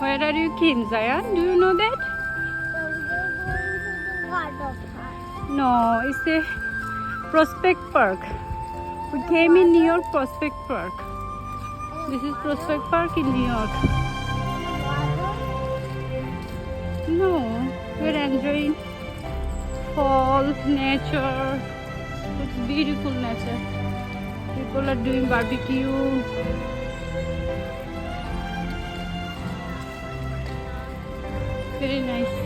Where are you came, Zayan? Do you know that? No, it's a Prospect Park. We came in New York Prospect Park. This is Prospect Park in New York. No, we're enjoying fall, nature. It's beautiful nature. People are doing barbecue. Very nice.